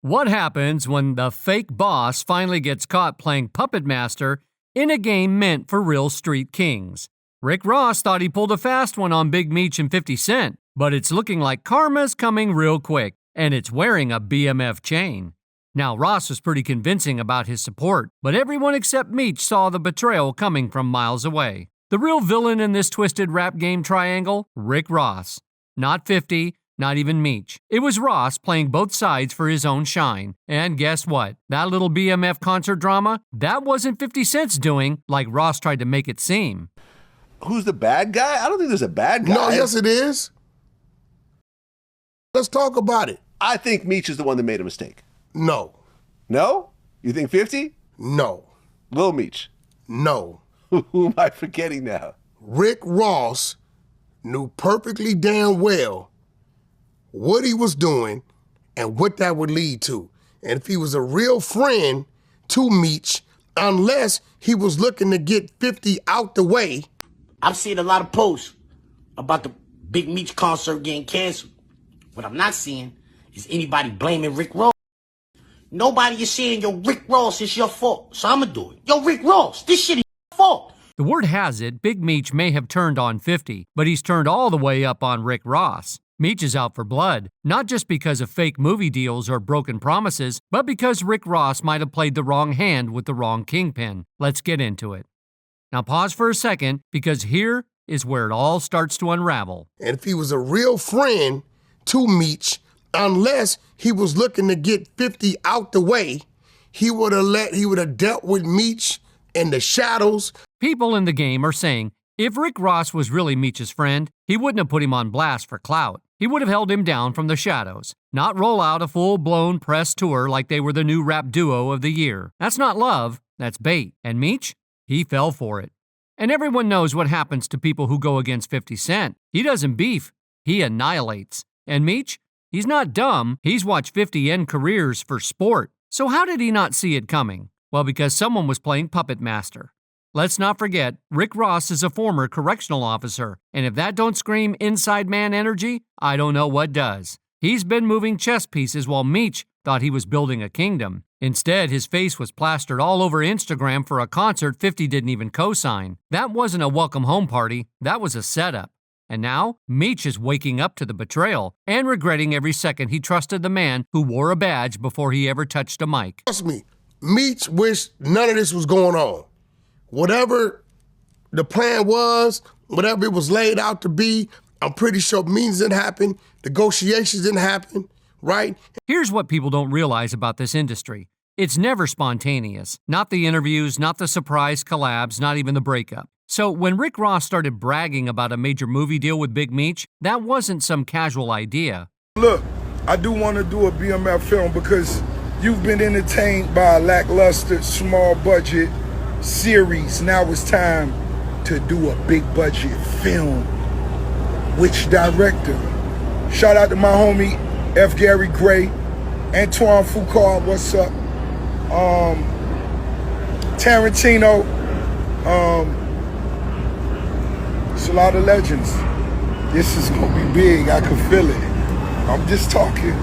What happens when the fake boss finally gets caught playing puppet master in a game meant for real street kings? Rick Ross thought he pulled a fast one on Big Meech and 50 Cent, but it's looking like karma's coming real quick, and it's wearing a BMF chain. Now, Ross was pretty convincing about his support, but everyone except Meech saw the betrayal coming from miles away. The real villain in this twisted rap game triangle? Rick Ross. Not 50, not even Meech. It was Ross playing both sides for his own shine. And guess what? That little BMF concert drama? That wasn't 50 Cent's doing, like Ross tried to make it seem. Who's the bad guy? I don't think there's a bad guy. No, yes it is. Let's talk about it. I think Meech is the one that made a mistake. No. No? You think 50? No. Lil Meech? No. Who am I forgetting now? Rick Ross knew perfectly damn well what he was doing and what that would lead to. And if he was a real friend to Meech, unless he was looking to get 50 out the way. I've seen a lot of posts about the Big Meech concert getting canceled. What I'm not seeing is anybody blaming Rick Ross. Nobody is saying, yo, Rick Ross, it's your fault. So I'm going to do it. Yo, Rick Ross, this shit is your fault. The word has it, Big Meech may have turned on 50, but he's turned all the way up on Rick Ross. Meech is out for blood, not just because of fake movie deals or broken promises, but because Rick Ross might have played the wrong hand with the wrong kingpin. Let's get into it. Now pause for a second, because here is where it all starts to unravel. And if he was a real friend to Meech, unless he was looking to get 50 out the way, he would have dealt with Meech in the shadows. People in the game are saying, if Rick Ross was really Meech's friend, he wouldn't have put him on blast for clout. He would have held him down from the shadows, not roll out a full-blown press tour like they were the new rap duo of the year. That's not love, that's bait. And Meech? He fell for it. And everyone knows what happens to people who go against 50 Cent. He doesn't beef, he annihilates. And Meech? He's not dumb, he's watched 50 end careers for sport. So how did he not see it coming? Well, because someone was playing puppet master. Let's not forget, Rick Ross is a former correctional officer, and if that don't scream inside man energy, I don't know what does. He's been moving chess pieces while Meech thought he was building a kingdom. Instead, his face was plastered all over Instagram for a concert 50 didn't even co-sign. That wasn't a welcome home party, that was a setup. And now, Meech is waking up to the betrayal and regretting every second he trusted the man who wore a badge before he ever touched a mic. Trust me, Meech wished none of this was going on. Whatever the plan was, whatever it was laid out to be, I'm pretty sure meetings didn't happen, negotiations didn't happen, right? Here's what people don't realize about this industry. It's never spontaneous. Not the interviews, not the surprise collabs, not even the breakup. So when Rick Ross started bragging about a major movie deal with Big Meech, that wasn't some casual idea. Look, I do want to do a BMF film because you've been entertained by a lackluster, small budget series. Now it's time to do a big budget film. Which director? Shout out to my homie F. Gary Gray, Antoine Foucault, what's up? Tarantino. It's a lot of legends. This is gonna be big, I can feel it. I'm just talking.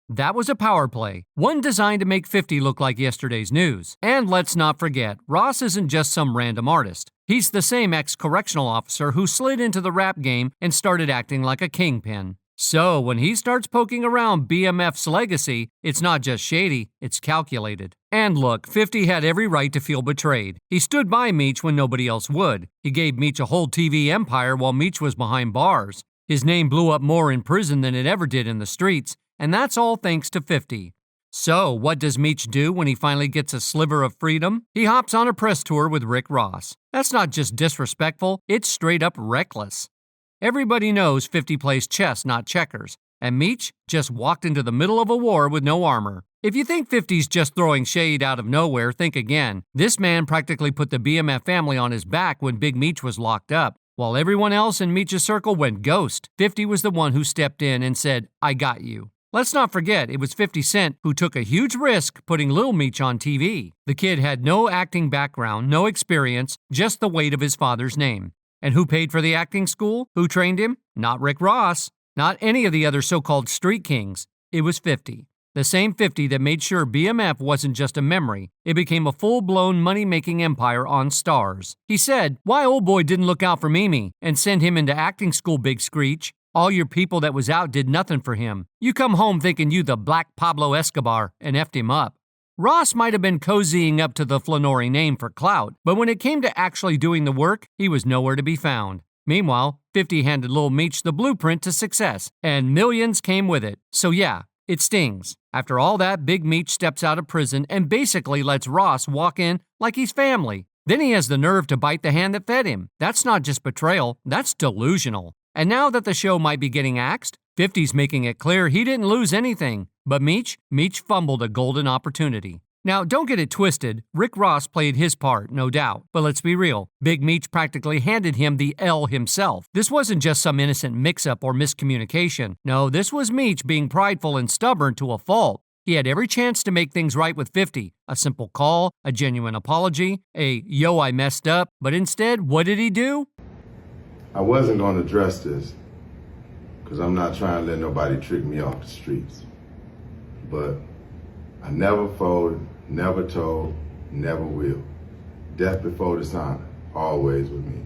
That was a power play, one designed to make 50 look like yesterday's news. And let's not forget, Ross isn't just some random artist. He's the same ex-correctional officer who slid into the rap game and started acting like a kingpin. So when he starts poking around BMF's legacy, it's not just shady, it's calculated. And look, 50 had every right to feel betrayed. He stood by Meech when nobody else would. He gave Meech a whole TV empire while Meech was behind bars. His name blew up more in prison than it ever did in the streets, and that's all thanks to 50. So, what does Meech do when he finally gets a sliver of freedom? He hops on a press tour with Rick Ross. That's not just disrespectful, it's straight up reckless. Everybody knows 50 plays chess, not checkers, and Meech just walked into the middle of a war with no armor. If you think 50's just throwing shade out of nowhere, think again. This man practically put the BMF family on his back when Big Meech was locked up. While everyone else in Meech's circle went ghost, 50 was the one who stepped in and said, I got you. Let's not forget, it was 50 Cent who took a huge risk putting Lil Meech on TV. The kid had no acting background, no experience, just the weight of his father's name. And who paid for the acting school? Who trained him? Not Rick Ross. Not any of the other so-called street kings. It was 50. The same 50 that made sure BMF wasn't just a memory. It became a full-blown money-making empire on stars. He said, "Why old boy didn't look out for Mimi and send him into acting school, Big Screech? All your people that was out did nothing for him. You come home thinking you the Black Pablo Escobar and effed him up." Ross might have been cozying up to the Flannery name for clout, but when it came to actually doing the work, he was nowhere to be found. Meanwhile, 50 handed Lil Meech the blueprint to success, and millions came with it. So yeah, it stings. After all that, Big Meech steps out of prison and basically lets Ross walk in like he's family. Then he has the nerve to bite the hand that fed him. That's not just betrayal, that's delusional. And now that the show might be getting axed, 50's making it clear he didn't lose anything. But Meech fumbled a golden opportunity. Now, don't get it twisted. Rick Ross played his part, no doubt. But let's be real. Big Meech practically handed him the L himself. This wasn't just some innocent mix-up or miscommunication. No, this was Meech being prideful and stubborn to a fault. He had every chance to make things right with 50. A simple call, a genuine apology, a "yo, I messed up." But instead, what did he do? I wasn't going to address this because I'm not trying to let nobody trick me off the streets. But I never folded, never told, never will. Death before dishonor, always with me.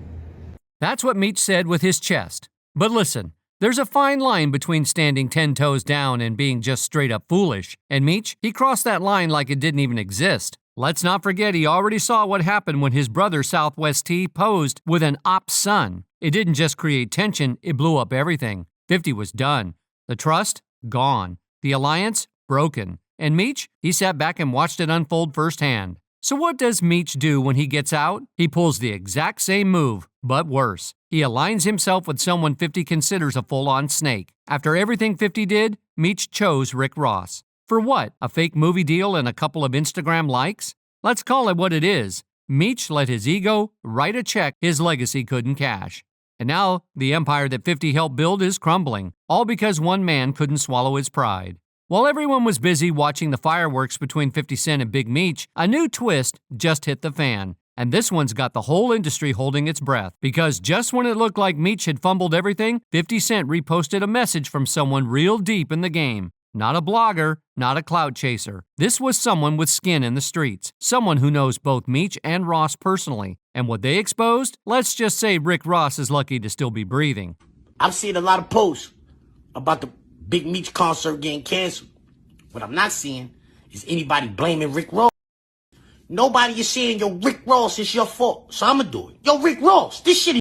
That's what Meech said with his chest. But listen, there's a fine line between standing 10 toes down and being just straight up foolish. And Meech, he crossed that line like it didn't even exist. Let's not forget he already saw what happened when his brother Southwest T posed with an op's son. It didn't just create tension, it blew up everything. 50 was done. The trust? Gone. The alliance? Broken. And Meech, he sat back and watched it unfold firsthand. So what does Meech do when he gets out? He pulls the exact same move, but worse. He aligns himself with someone 50 considers a full-on snake. After everything 50 did, Meech chose Rick Ross. For what? A fake movie deal and a couple of Instagram likes? Let's call it what it is. Meech let his ego write a check his legacy couldn't cash. And now, the empire that 50 helped build is crumbling, all because one man couldn't swallow his pride. While everyone was busy watching the fireworks between 50 Cent and Big Meech, a new twist just hit the fan. And this one's got the whole industry holding its breath. Because just when it looked like Meech had fumbled everything, 50 Cent reposted a message from someone real deep in the game. Not a blogger, not a clout chaser. This was someone with skin in the streets. Someone who knows both Meech and Ross personally. And what they exposed? Let's just say Rick Ross is lucky to still be breathing. I've seen a lot of posts about the Big Meech concert getting canceled. What I'm not seeing is anybody blaming Rick Ross. Nobody is saying, "Yo, Rick Ross, it's your fault." So I'ma do it. Yo, Rick Ross, this shit.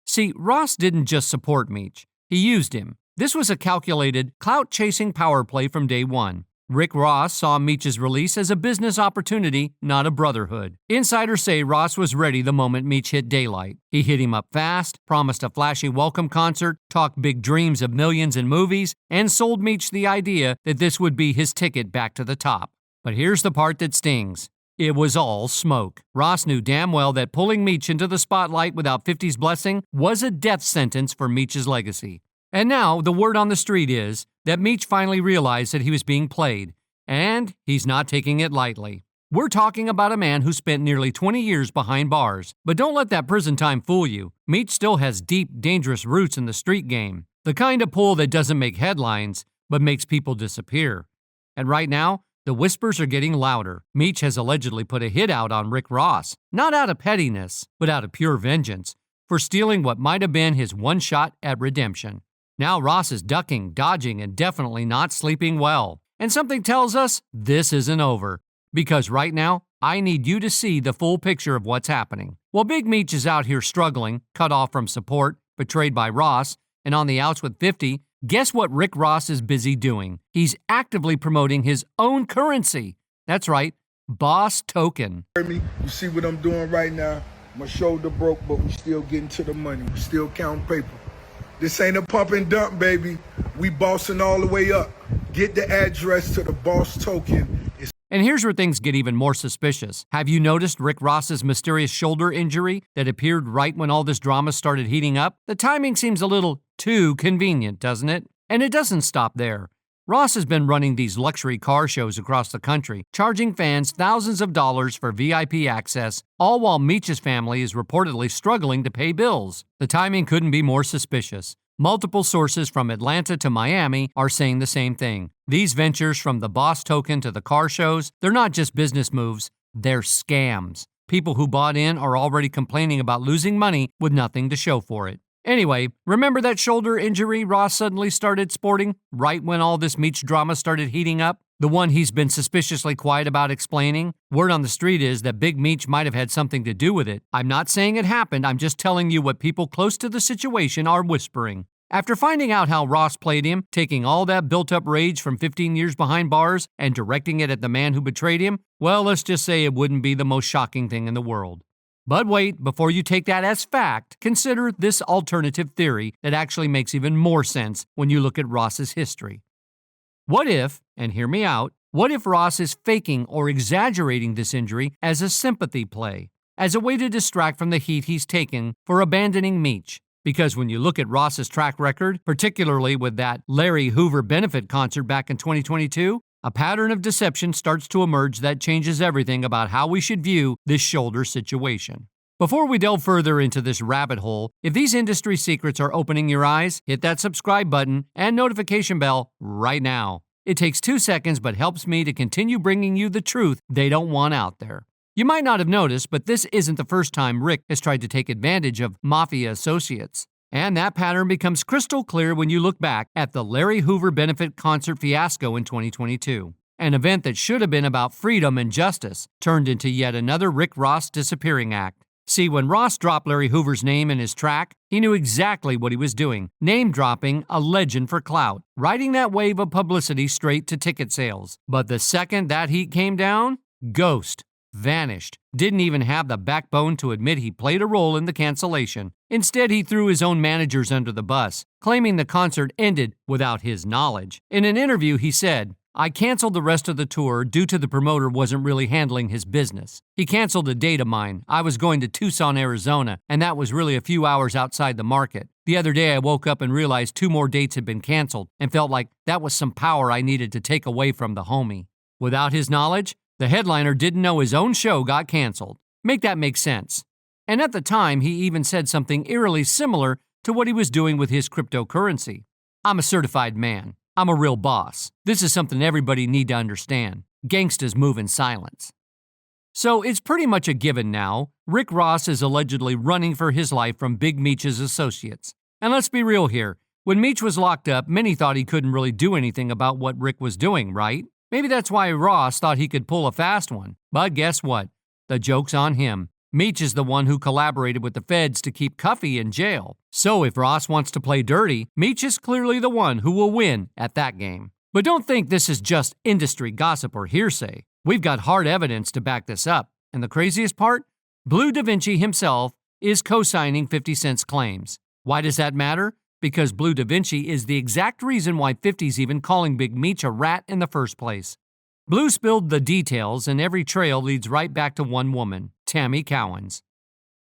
See, Ross didn't just support Meech. He used him. This was a calculated, clout-chasing power play from day one. Rick Ross saw Meech's release as a business opportunity, not a brotherhood. Insiders say Ross was ready the moment Meech hit daylight. He hit him up fast, promised a flashy welcome concert, talked big dreams of millions in movies, and sold Meech the idea that this would be his ticket back to the top. But here's the part that stings. It was all smoke. Ross knew damn well that pulling Meech into the spotlight without 50's blessing was a death sentence for Meech's legacy. And now, the word on the street is that Meech finally realized that he was being played, and he's not taking it lightly. We're talking about a man who spent nearly 20 years behind bars. But don't let that prison time fool you. Meech still has deep, dangerous roots in the street game. The kind of pull that doesn't make headlines, but makes people disappear. And right now, the whispers are getting louder. Meech has allegedly put a hit out on Rick Ross, not out of pettiness, but out of pure vengeance, for stealing what might have been his one shot at redemption. Now Ross is ducking, dodging, and definitely not sleeping well. And something tells us this isn't over. Because right now, I need you to see the full picture of what's happening. While Big Meech is out here struggling, cut off from support, betrayed by Ross, and on the outs with 50, guess what Rick Ross is busy doing? He's actively promoting his own currency. That's right, Boss Token. You see what I'm doing right now? My shoulder broke, but we still getting to the money. We still counting paper. This ain't a pump and dump, baby. We bossing all the way up. Get the address to the Boss Token. And here's where things get even more suspicious. Have you noticed Rick Ross's mysterious shoulder injury that appeared right when all this drama started heating up? The timing seems a little too convenient, doesn't it? And it doesn't stop there. Ross has been running these luxury car shows across the country, charging fans thousands of dollars for VIP access, all while Meech's family is reportedly struggling to pay bills. The timing couldn't be more suspicious. Multiple sources from Atlanta to Miami are saying the same thing. These ventures, from the boss token to the car shows, they're not just business moves, they're scams. People who bought in are already complaining about losing money with nothing to show for it. Anyway, remember that shoulder injury Ross suddenly started sporting right when all this Meech drama started heating up? The one he's been suspiciously quiet about explaining? Word on the street is that Big Meech might have had something to do with it. I'm not saying it happened, I'm just telling you what people close to the situation are whispering. After finding out how Ross played him, taking all that built-up rage from 15 years behind bars and directing it at the man who betrayed him, well, let's just say it wouldn't be the most shocking thing in the world. But wait, before you take that as fact, consider this alternative theory that actually makes even more sense when you look at Ross's history. What if, and hear me out, what if Ross is faking or exaggerating this injury as a sympathy play, as a way to distract from the heat he's taken for abandoning Meech? Because when you look at Ross's track record, particularly with that Larry Hoover benefit concert back in 2022, a pattern of deception starts to emerge that changes everything about how we should view this shoulder situation. Before we delve further into this rabbit hole, if these industry secrets are opening your eyes, hit that subscribe button and notification bell right now. It takes 2 seconds but helps me to continue bringing you the truth they don't want out there. You might not have noticed, but this isn't the first time Rick has tried to take advantage of mafia associates. And that pattern becomes crystal clear when you look back at the Larry Hoover benefit concert fiasco in 2022. An event that should have been about freedom and justice turned into yet another Rick Ross disappearing act. See, when Ross dropped Larry Hoover's name in his track, he knew exactly what he was doing, name-dropping a legend for clout, riding that wave of publicity straight to ticket sales. But the second that heat came down, ghost. Vanished. Didn't even have the backbone to admit he played a role in the cancellation. Instead, he threw his own managers under the bus, claiming the concert ended without his knowledge. In an interview, he said, "I canceled the rest of the tour due to the promoter wasn't really handling his business. He canceled a date of mine. I was going to Tucson, Arizona, and that was really a few hours outside the market. The other day I woke up and realized 2 more dates had been canceled and felt like that was some power I needed to take away from the homie." Without his knowledge, the headliner didn't know his own show got canceled. Make that make sense. And at the time, he even said something eerily similar to what he was doing with his cryptocurrency. "I'm a certified man. I'm a real boss. This is something everybody need to understand. Gangstas move in silence." So it's pretty much a given now. Rick Ross is allegedly running for his life from Big Meech's associates. And let's be real here. When Meech was locked up, many thought he couldn't really do anything about what Rick was doing, right? Maybe that's why Ross thought he could pull a fast one. But guess what? The joke's on him. Meech is the one who collaborated with the feds to keep Cuffy in jail. So if Ross wants to play dirty, Meech is clearly the one who will win at that game. But don't think this is just industry gossip or hearsay. We've got hard evidence to back this up. And the craziest part? Blue Da Vinci himself is co-signing 50 Cent's claims. Why does that matter? Because Blue Da Vinci is the exact reason why 50's even calling Big Meech a rat in the first place. Blue spilled the details, and every trail leads right back to one woman, Tammy Cowens.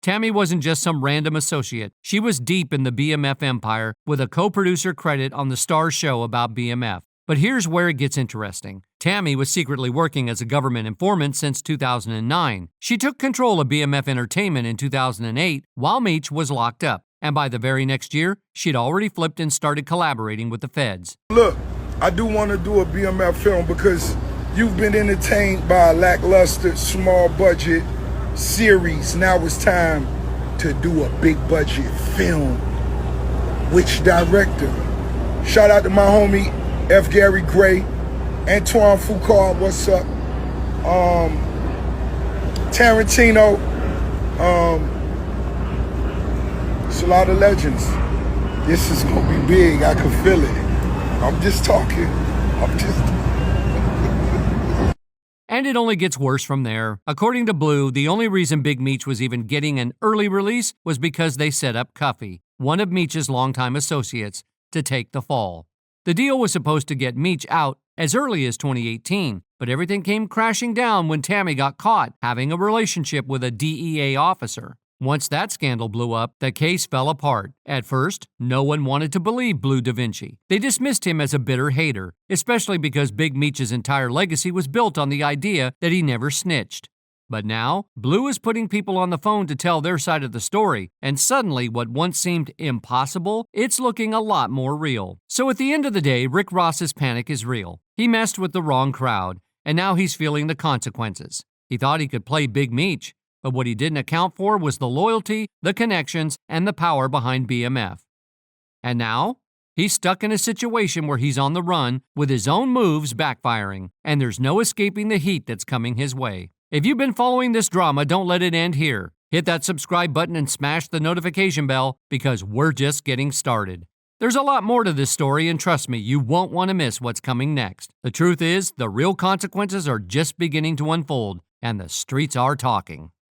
Tammy wasn't just some random associate. She was deep in the BMF empire with a co-producer credit on the Starz show about BMF. But here's where it gets interesting. Tammy was secretly working as a government informant since 2009. She took control of BMF Entertainment in 2008 while Meech was locked up. And by the very next year, she'd already flipped and started collaborating with the feds. Look, I do want to do a BMF film because you've been entertained by a lackluster, small budget series. Now it's time to do a big budget film. Which director? Shout out to my homie F. Gary Gray, Antoine Foucault, what's up? Tarantino, it's a lot of legends. This is gonna be big, I can feel it. I'm just talking. And it only gets worse from there. According to Blue, the only reason Big Meech was even getting an early release was because they set up Cuffy, one of Meech's longtime associates, to take the fall. The deal was supposed to get Meech out as early as 2018, but everything came crashing down when Tammy got caught having a relationship with a DEA officer. Once that scandal blew up, the case fell apart. At first, no one wanted to believe Blue Da Vinci. They dismissed him as a bitter hater, especially because Big Meech's entire legacy was built on the idea that he never snitched. But now, Blue is putting people on the phone to tell their side of the story, and suddenly what once seemed impossible, it's looking a lot more real. So at the end of the day, Rick Ross's panic is real. He messed with the wrong crowd, and now he's feeling the consequences. He thought he could play Big Meech, but what he didn't account for was the loyalty, the connections, and the power behind BMF. And now, he's stuck in a situation where he's on the run with his own moves backfiring, and there's no escaping the heat that's coming his way. If you've been following this drama, don't let it end here. Hit that subscribe button and smash the notification bell because we're just getting started. There's a lot more to this story, and trust me, you won't want to miss what's coming next. The truth is, the real consequences are just beginning to unfold, and the streets are talking.